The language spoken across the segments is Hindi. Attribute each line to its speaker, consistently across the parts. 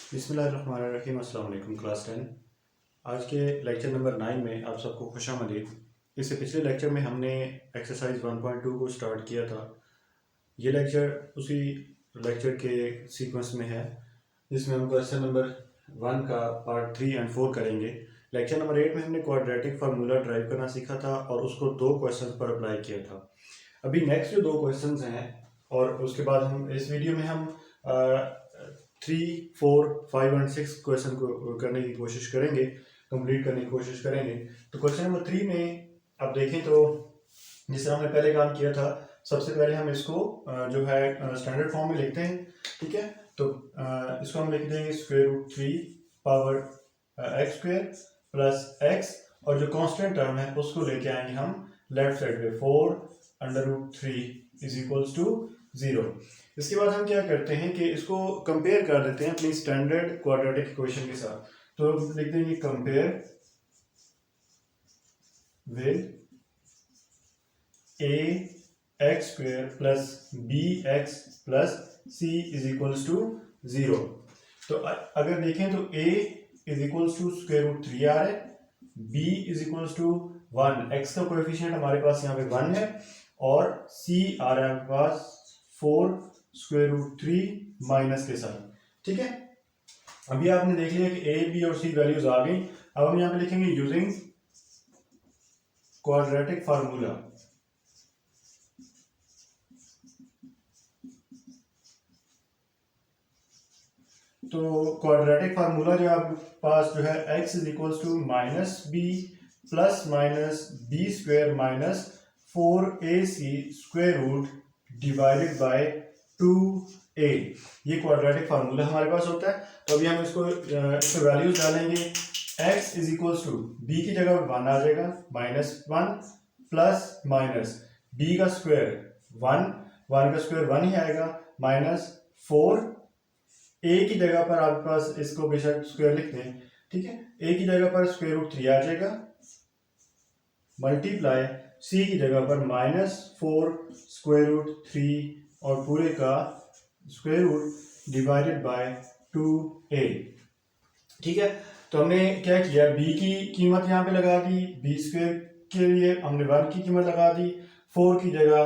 Speaker 1: बिस्मिल्लाहिर्रहमानिर्रहीम। अस्सलाम वालेकुम क्लास 10। आज के लेक्चर नंबर 9 में आप सबको खुशामदीद। इससे पिछले लेक्चर में हमने एक्सरसाइज 1.2 को स्टार्ट किया था। ये लेक्चर उसी लेक्चर के सीक्वेंस में है जिसमें हम क्वेश्चन नंबर 1 का पार्ट 3 एंड 4 करेंगे। लेक्चर नंबर 8 में हमने क्वाड्रेटिक फार्मूला ड्राइव करना सीखा था और उसको 2 क्वेश्चन पर अप्लाई किया था। अभी नेक्स्ट जो 2 क्वेश्चन हैं और उसके बाद हम इस वीडियो में हम 3, 4, 5 एंड 6 क्वेश्चन को करने की कोशिश करेंगे, कंप्लीट करने की कोशिश करेंगे। तो क्वेश्चन नंबर 3 में आप देखें तो जिस तरह हमने पहले काम किया था, सबसे पहले हम इसको जो है स्टैंडर्ड फॉर्म में लिखते हैं। ठीक है, तो इसको हम लिख देंगे √3 power x square plus x, और जो कांस्टेंट टर्म है उसको लेके आएंगे हम लेफ्ट साइड पे, 4√3 इज इक्वल्स टू 0। इसके बाद हम क्या करते हैं कि इसको कंपेयर कर देते हैं अपनी स्टैंडर्ड क्वाड्रेटिक इक्वेशन के साथ। तो लिख देंगे compare with ax square plus bx plus c is equals to 0। तो अगर देखें तो a इज इक्वल्स टू √3 आ रहा है, b is equals to 1, x का कोएफिशिएंट हमारे पास यहाँ पे 1 है, और c आ रहा है हमारे पास 4√3 माइनस के साथ। ठीक है, अभी आपने देख लिया कि a, b और c वैल्यूज आ गई। अब हम यहाँ पे लिखेंगे यूजिंग क्वाड्रेटिक फार्मूला। तो क्वाड्रेटिक फार्मूला जो आपके पास जो है x is equals to minus b plus minus b square minus 4ac square root divided by 2a, ये क्वाड्रेटिक फार्मूला हमारे पास होता है। तो अभी हम इसको वैल्यूज डालेंगे। x is equals to b की जगह 1 आ जाएगा, -1 प्लस माइनस b का स्क्वायर 1, 1 का स्क्वायर 1 ही आएगा, माइनस 4, a की जगह पर आपके पास इसको बेशक स्क्वायर लिखते हैं। ठीक है, a की जगह पर √3 आ जाएगा, मल्टीप्लाई c की जगह पर -4 √3 और पूरे का square root divided by 2a। ठीक है, तो हमने क्या किया, b की कीमत यहाँ पे लगा दी, b स्क्वायर के लिए हमने 1 की कीमत लगा दी, 4 की जगह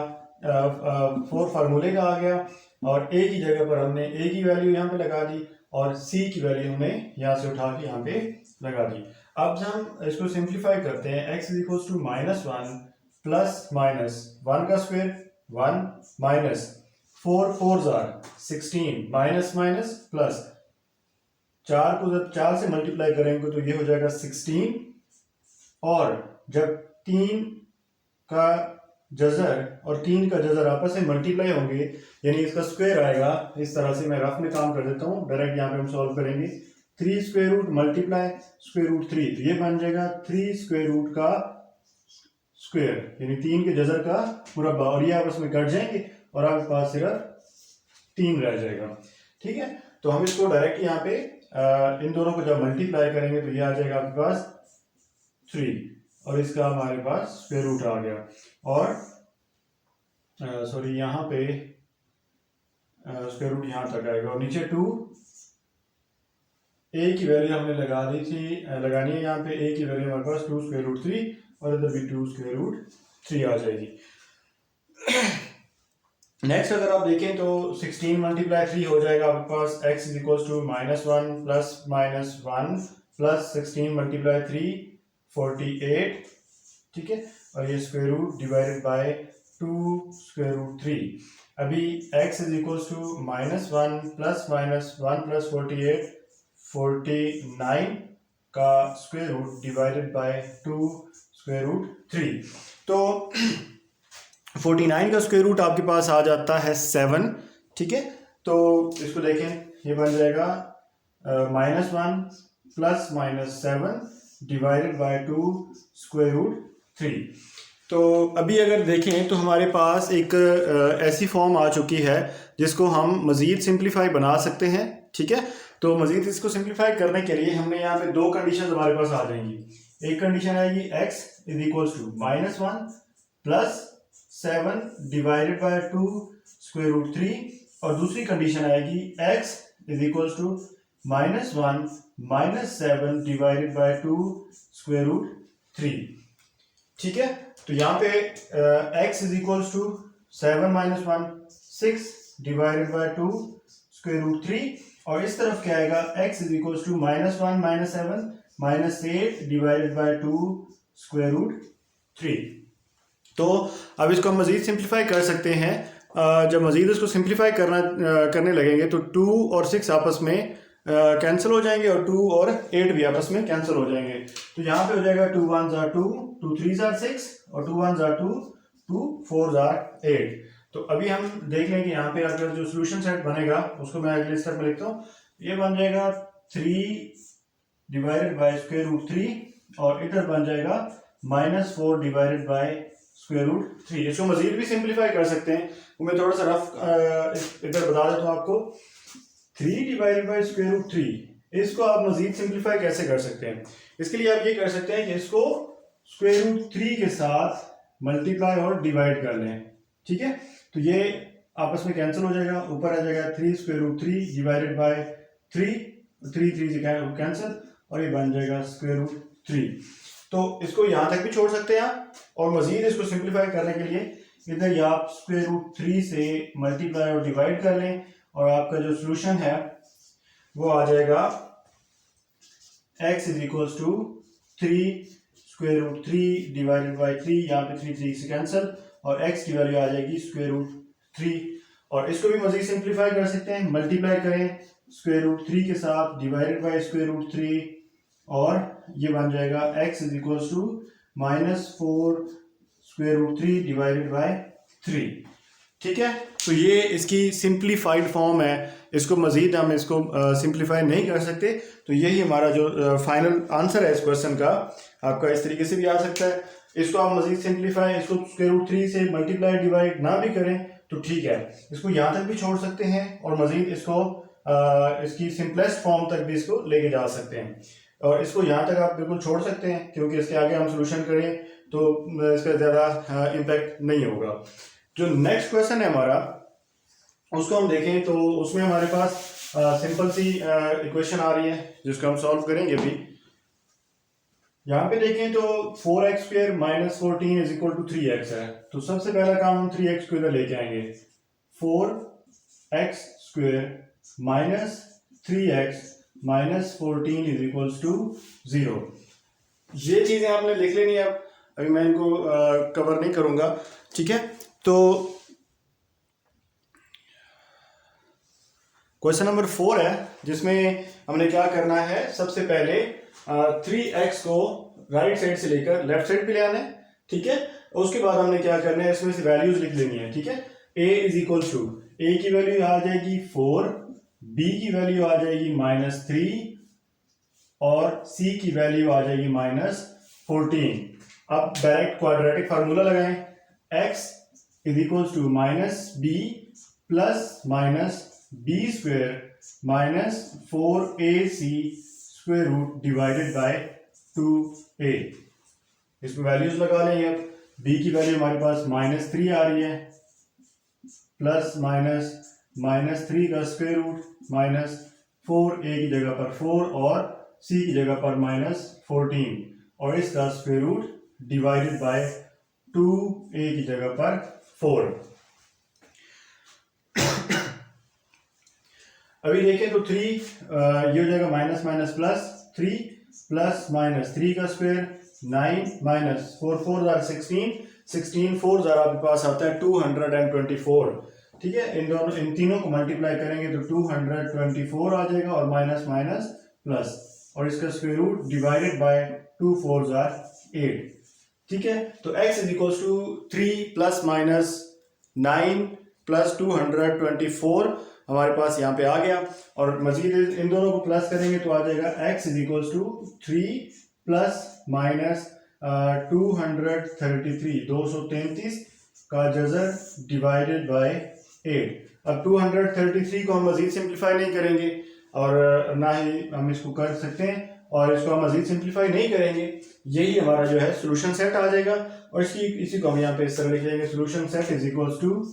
Speaker 1: 4 फार्मूले का आ गया, और a की जगह पर हमने a की वैल्यू यहाँ पे लगा दी, और c की वैल्यू हमने यहाँ से उठा के यहाँ पे लगा दी। अब हम इसको सिंप्लीफाई करते हैं। x is equals to -1 plus minus 1 का square 1 minus 4 4 16 minus minus plus 4 को जब 4 से मल्टीप्लाई करेंगे तो ये हो जाएगा 16, और जब 3 का जजर और 3 का जजर आपस में मल्टीप्लाई होंगे यानी इसका स्क्वायर आएगा। इस तरह से मैं रफ में काम कर देता हूँ, डायरेक्ट यहाँ पे हम सॉल्व करेंगे। 3 स्क्वायर रूट मल्टीप्लाई √3, तो ये बन जाएगा 3 स्क्वायर रूट का स्क्वायर यानी 3 के जजर का मुरब्बा, और ये आपस में कट जाएंगे और आपके पास सिर्फ 3 रह जाएगा। ठीक है, तो हम इसको डायरेक्ट यहाँ पे इन दोनों को जब मल्टीप्लाई करेंगे तो ये आ जाएगा आपके पास 3, और इसका हमारे पास स्क्वायर रूट आ गया, और सॉरी यहाँ पे स्क्वायर रूट यहाँ तक आएगा, और नीचे 2, a की वैल्यू हमने लगा दी थी, लगानी है यहाँ पे a की वैल्यू हमारे पास 2 स्क्वायर रूट 3, और इधर भी 2 स्क्वायर रूट 3 आ जाएगी। नेक्स्ट अगर आप देखें तो 16 मल्टीप्लाई 3 हो जाएगा आपके पास, x is equals to -1 plus -1 plus 16 multiply 3 48। ठीक है, और ये square root divided by 2 square root 3। अभी x is equals to -1 plus -1 plus 48 49 का square root divided by 2 square root 3। तो 49 का स्क्वायर रूट आपके पास आ जाता है 7। ठीक है, तो इसको देखें, ये बन जाएगा -1 plus -7 divided by 2 square root 3। तो अभी अगर देखें तो हमारे पास एक ऐसी फॉर्म आ चुकी है जिसको हम मज़ीद सिंप्लीफाई बना सकते हैं। ठीक है, तो मज़ीद इसको सिंप्लीफाई करने के लिए हमने यहाँ पे 2 कंडीशन हमारे पास आ जाएंगी। एक कंडीशन आएगी x is equals to -1 plus 7 divided by 2 square root 3, और दूसरी कंडीशन आएगी x is equals to -1 -7 divided by 2 square root 3। ठीक है, तो यहाँ पे x is equals to 7 - 1 6 divided by 2 square root 3, और इस तरफ क्या आएगा, x is equals to -1 -7 -8 divided by 2 square root 3। तो अब इसको हम मजीद सिंप्लीफाई कर सकते हैं। जब मजीद इसको सिंप्लीफाई करने लगेंगे तो 2 और 6 आपस में कैंसिल हो जाएंगे और 2 और 8 भी आपस में कैंसिल हो जाएंगे। तो यहाँ पे हो जाएगा 2 1s are 2, 2 3s are 6 और 2 1s are 2, 2 4s are 8। तो अभी हम देख लें कि यहाँ पे अगर जो सोल्यूशन सेट बनेगा उसको मैं अगले स्टेप में लिखता हूँ। ये बन जाएगा 3 डिवाइडेड बाय स्क्वायर रूट 3 और इधर बन जाएगा -4 डिवाइडेड बाय स्क्वायर रूट 3। इसको मजीद भी सिंप्लीफाई कर सकते हैं, तो मैं थोड़ा सा रफ इधर बता देता हूँ आपको। 3 डिवाइडेड बाय स्क्वायर रूट 3, इसको आप मजीद सिंप्लीफाई कैसे कर सकते हैं? इसके लिए आप ये कर सकते हैं कि इसको स्क्वायर रूट 3 के साथ मल्टीप्लाई और डिवाइड कर लें। ठीक है, तो ये आपस में कैंसिल हो जाएगा, ऊपर आ जाएगा 3 स्क्वायर रूट 3 डिवाइडेड बाय 3, 3 3 से कैंसिल और ये बन जाएगा स्क्वायर रूट 3। तो इसको यहाँ तक भी छोड़ सकते हैं आप, और मजीद इसको सिंप्लीफाई करने के लिए इधर या आप स्क्वायर रूट 3 से मल्टीप्लाई और डिवाइड कर लें और आपका जो सोल्यूशन है वो आ जाएगा x is equals to 3 square root 3 divided by 3, यहाँ पे 3 3 से कैंसिल और x की वैल्यू आ जाएगी स्क्वायर रूट 3। और इसको भी मजीद सिंप्लीफाई कर सकते हैं, मल्टीप्लाई करें स्क्वायर रूट 3 के साथ डिवाइडेड बाय स्क्वायर रूट 3 और ये बन जाएगा x is equals to -4 square root 3 divided by 3। ठीक है, तो ये इसकी सिंप्लीफाइड फॉर्म है, इसको मजीद हम इसको सिंप्लीफाई नहीं कर सकते। तो यही हमारा जो फाइनल आंसर है इस क्वेश्चन का, आपका इस तरीके से भी आ सकता है। इसको आप मजीद सिंप्लीफाई, इसको स्क्वायर रूट 3 से मल्टीप्लाई डिवाइड ना भी करें तो ठीक है, इसको यहाँ तक भी छोड़ सकते हैं और मजीद इसको इसकी सिंपलेस्ट फॉर्म तक भी इसको लेके जा सकते हैं। और इसको यहाँ तक आप बिल्कुल छोड़ सकते हैं क्योंकि इसके आगे हम सोल्यूशन करें तो इसका ज़्यादा इम्पैक्ट नहीं होगा। जो नेक्स्ट क्वेश्चन है हमारा, उसको हम देखें तो उसमें हमारे पास सिंपल सी इक्वेशन आ रही है जिसको हम सॉल्व करेंगे अभी। यहाँ पे देखें तो 4x square -14 is equal to 3x है। तो सबसे पहला काम हम 3x को इधर लेके आएंगे। 4x square -3x -14 is equals to 0। ये चीजें आपने लिख लेनी है, अभी मैं इनको कवर नहीं करूंगा। ठीक है, तो क्वेश्चन नंबर 4 है जिसमें हमने क्या करना है, सबसे पहले 3x को राइट साइड से लेकर लेफ्ट साइड पे ले आना है। ठीक है, उसके बाद हमने क्या करना है, इसमें से वैल्यूज लिख लेनी है। ठीक है, a is equal to, a की वैल्यू आ जाएगी 4, b की वैल्यू आ जाएगी -3 और c की वैल्यू आ जाएगी -14। अब डायरेक्ट क्वाड्रेटिक फार्मूला लगाएं, x is equal to -b plus b square -4ac square root divided by 2a। इसमें वैल्यूज लगा लेंगे। अब b की वैल्यू हमारे पास -3 आ रही है, प्लस -3 का स्क्वायर रूट -4a की जगह पर 4 और c की जगह पर -14 और इसका square root divided by 2a की जगह पर 4। अभी देखें तो 3 ये हो जाएगा माइनस माइनस प्लस 3 प्लस -3 का स्क्वायर 9 -4 4 16 4 आपके पास आता है 224। ठीक है, इन तीनों को मल्टीप्लाई करेंगे तो 224 आ जाएगा और माइनस माइनस प्लस और इसका स्क्वायर रूट डिवाइडेड बाय 2 4 8। ठीक है, तो x is equal to 3 plus minus 9 plus 224 हमारे पास यहाँ पे आ गया और मजीद इन दोनों को प्लस करेंगे तो आ जाएगा x is equal to 3 plus minus 233 का जज़र डिवाइडेड बाय 8। अब 233 को हम मजीद सिंप्लीफाई नहीं करेंगे और ना ही हम इसको कर सकते हैं और इसको हम मजीद सिंप्लीफाई नहीं करेंगे। यही हमारा जो है सोल्यूशन सेट आ जाएगा और इसी को हम यहाँ पे इस तरह लिख लेंगे, solution set is equal to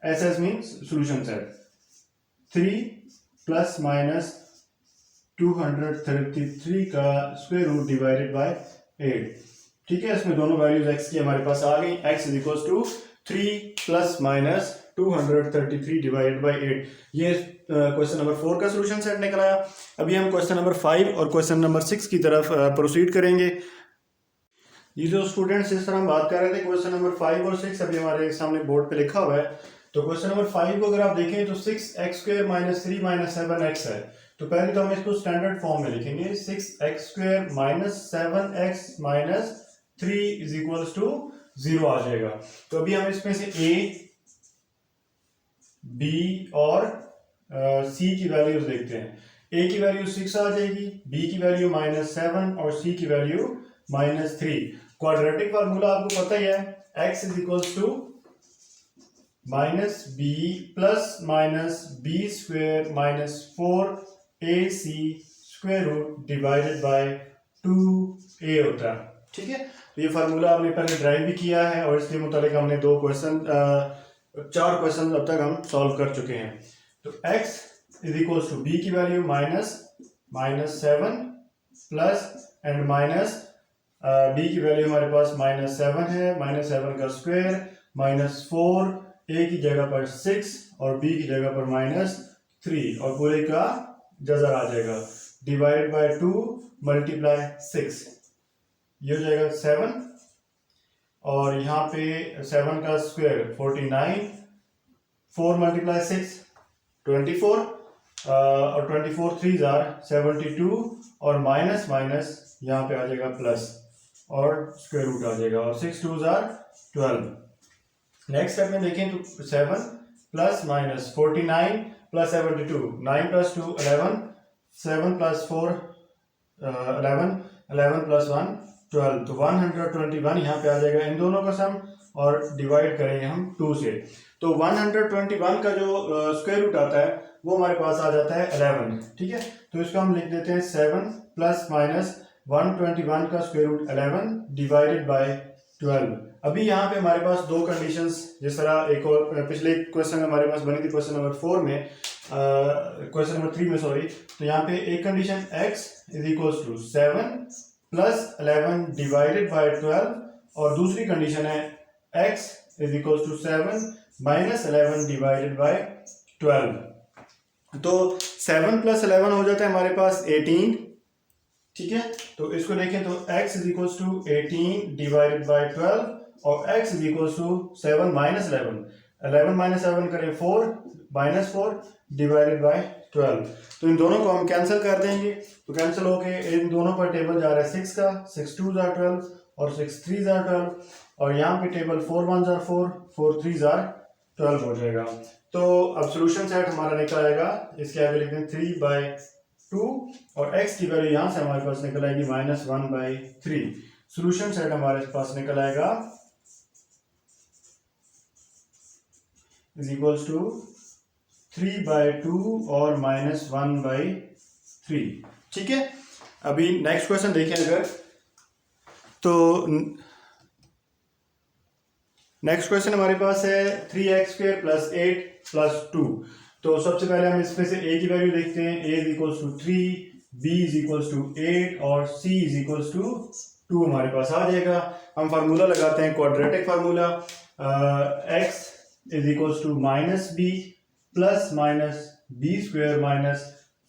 Speaker 1: SS means solution set 3 plus minus 233 का स्क्वायर रूट डिवाइडेड बाय 8। ठीक है, इसमें दोनों वैल्यूज x की हमारे पास आ गई। x is equal to 3 plus minus 233 divided by 8। ये क्वेश्चन नंबर 4 का सोल्यूशन सेट निकल आया। अभी हम क्वेश्चन नंबर 5 और क्वेश्चन नंबर 6 की तरफ प्रोसीड करेंगे। ये जो स्टूडेंट्स इस तरह हम बात कर रहे थे, क्वेश्चन नंबर 5 और 6 अभी हमारे सामने बोर्ड पे लिखा हुआ है। तो क्वेश्चन नंबर 5 को अगर आप देखें तो 6x² माइनस 3 माइनस 7x है। तो पहले तो हम इसको स्टैंडर्ड फॉर्म में लिखेंगे, 6x² minus 7x minus 3 is equals to 0 आ जाएगा। तो अभी हम इसमें से a, b और c की वैल्यूज देखते हैं। a की वैल्यू 6 आ जाएगी, b की वैल्यू -7 और c की वैल्यू -3। क्वाड्रेटिक फार्मूला आपको पता ही है, x is equals to minus b plus minus b square minus 4ac square root divided by 2a होता है। ठीक है, तो ये फार्मूला हमने पहले ड्राइव भी किया है और इसके मुताबिक हमने 4 क्वेश्चन अब तक हम सॉल्व कर चुके हैं। तो x is equals to b की value -7 plus and minus b की वैल्यू हमारे पास -7 है, -7 का स्क्वायर -4, a की जगह पर 6 और b की जगह पर -3 और पूरे का जज़र आ जाएगा डिवाइडेड बाय 2 मल्टीप्लाई 6, ये हो जाएगा 7 और यहाँ पे 7 का स्क्वायर 49, 4 मल्टीप्लाई 6 24 और 24 3 जार 72 और माइनस माइनस यहाँ पे आ जाएगा प्लस और स्क्वायर रूट आ जाएगा और 6 2 जार 12। नेक्स्ट स्टेप में देखें तो 7 plus minus 49 plus 72, 9 plus 2 11, 7 plus 4 11, 11 plus 1 12, तो 121 यहाँ पे आ जाएगा इन दोनों का सम और डिवाइड करेंगे हम 2 से। तो 121 का जो स्क्वायर रूट आता है वो हमारे पास आ जाता है 11। ठीक है, तो इसको हम लिख देते हैं 7 प्लस माइनस 121 का स्क्वायर रूट 11 डिवाइडेड बाय 12। अभी यहाँ पे हमारे पास दो कंडीशंस, जिस तरह एक और पिछले क्वेश्चन हमारे पास बनी थी क्वेश्चन नंबर 4 में, क्वेश्चन नंबर 3 में सॉरी। तो यहाँ पे एक condition x is equals to 7 plus 11 divided by 12 और दूसरी कंडीशन है x is equals to 7 minus 11 divided by 12। तो 7 प्लस 11 हो जाता है हमारे पास 18। ठीक है, तो इसको देखें तो x is equals to 18 divided by 12 और x is equals to 7 minus 11 minus 7 करें 4 माइनस 4 डिवाइडेड बाय 12। तो इन दोनों को हम कैंसिल कर देंगे, तो कैंसिल होके इन दोनों पर टेबल जा रहा है 6 का, 6 2 जार 12 और 6 3 जार 12 और यहाँ पे टेबल 4 1 जार 4, 4 3 जार 12 हो जाएगा। तो अब सोल्यूशन सेट हमारा निकल आएगा, इसके आगे लिखते हैं 3/2 और x की वैल्यू यहाँ से हमारे पास निकल आएगी -1/3। सोल्यूशन सेट हमारे पास निकल आएगा इज इक्वल्स टू 3/2 और -1/3। ठीक है, अभी नेक्स्ट क्वेश्चन देखें अगर, तो नेक्स्ट क्वेश्चन हमारे पास है 3x² प्लस 8 प्लस 2। तो सबसे पहले हम इसमें से a की वैल्यू देखते हैं, a is equals to 3, b is equals to 8 और c इज इक्वल्स टू 2 हमारे पास आ जाएगा। हम फार्मूला लगाते हैं quadratic formula, x is equals to minus b plus minus b square minus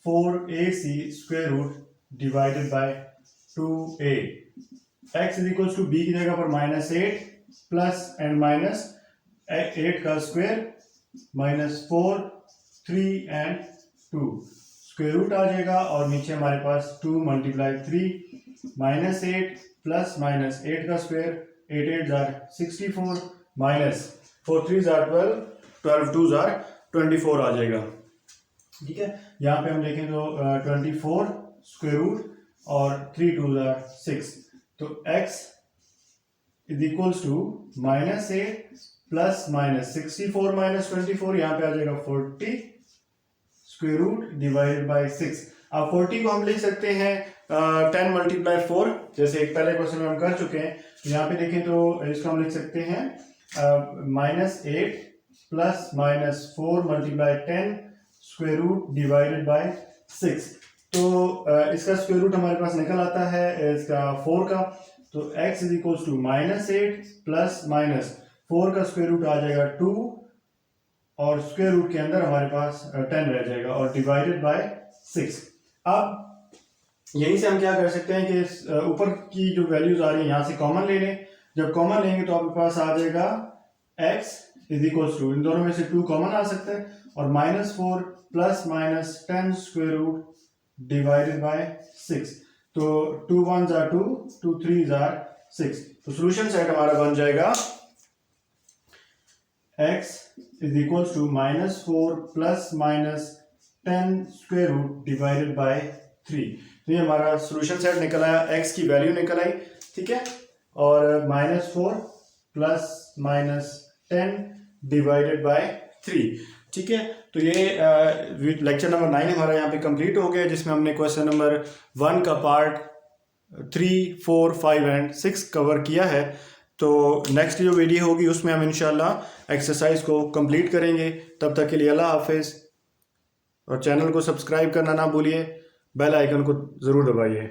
Speaker 1: 4ac square root divided by 2a। x is equals to b की जगह पर -8 प्लस एंड माइनस 8 का स्क्वायर -4 3 एंड 2 स्क्वायर रूट आ जाएगा और नीचे हमारे पास 2 मल्टीप्लाई 3 -8 प्लस माइनस 8 का square 8 8 jar 64 minus 4 3 jar 12 12 2 jar 24 आ जाएगा। ठीक है, यहाँ पे हम देखें तो 24 स्क्वायर रूट और 3 2 जार 6, तो x is equals to -8 plus minus 64 minus 24, यहाँ पे आ जाएगा 40 स्क्वायर रूट डिवाइडेड बाय 6। अब 40 को हम लिख सकते हैं 10 मल्टीप्लाई 4, जैसे एक पहले क्वेश्चन में हम कर चुके हैं। यहाँ पे देखें तो इसको हम लिख सकते हैं -8 plus -4 multiply 10 square root divided by 6। तो इसका स्क्वायर रूट हमारे पास निकल आता है इसका 4 का। तो x is equal to -8 plus minus 4 का स्क्वायर रूट आ जाएगा 2 और स्क्वायर रूट के अंदर हमारे पास 10 रह जाएगा और डिवाइडेड बाय 6। अब यहीं से हम क्या कर सकते हैं कि ऊपर की जो वैल्यूज आ रही है यहाँ से कॉमन ले लें। जब कॉमन लेंगे तो आपके पास आ जाएगा x इज इक्वल टू, इन दोनों में से 2 कॉमन आ सकता है और -4 plus minus 10 square root divided by 6। तो 2 1s are 2, 2 3s are 6। तो सॉल्यूशन सेट हमारा बन जाएगा x is equal to -4 plus minus 10 square root divided by 3। तो ये हमारा सॉल्यूशन सेट निकल आया, x की वैल्यू निकल आई, ठीक है, और -4 प्लस माइनस 10 डिवाइडेड बाय 3, ठीक है। तो ये लेक्चर नंबर 9 हमारा यहाँ पे कंप्लीट हो गया, जिसमें हमने क्वेश्चन नंबर 1 का पार्ट 3, 4, 5 एंड 6 कवर किया है। तो नेक्स्ट जो वीडियो होगी उसमें हम इंशाल्लाह एक्सरसाइज को कंप्लीट करेंगे। तब तक के लिए अल्लाह हाफिज़, और चैनल को सब्सक्राइब करना ना भूलिए, बेल आइकन को ज़रूर दबाइए।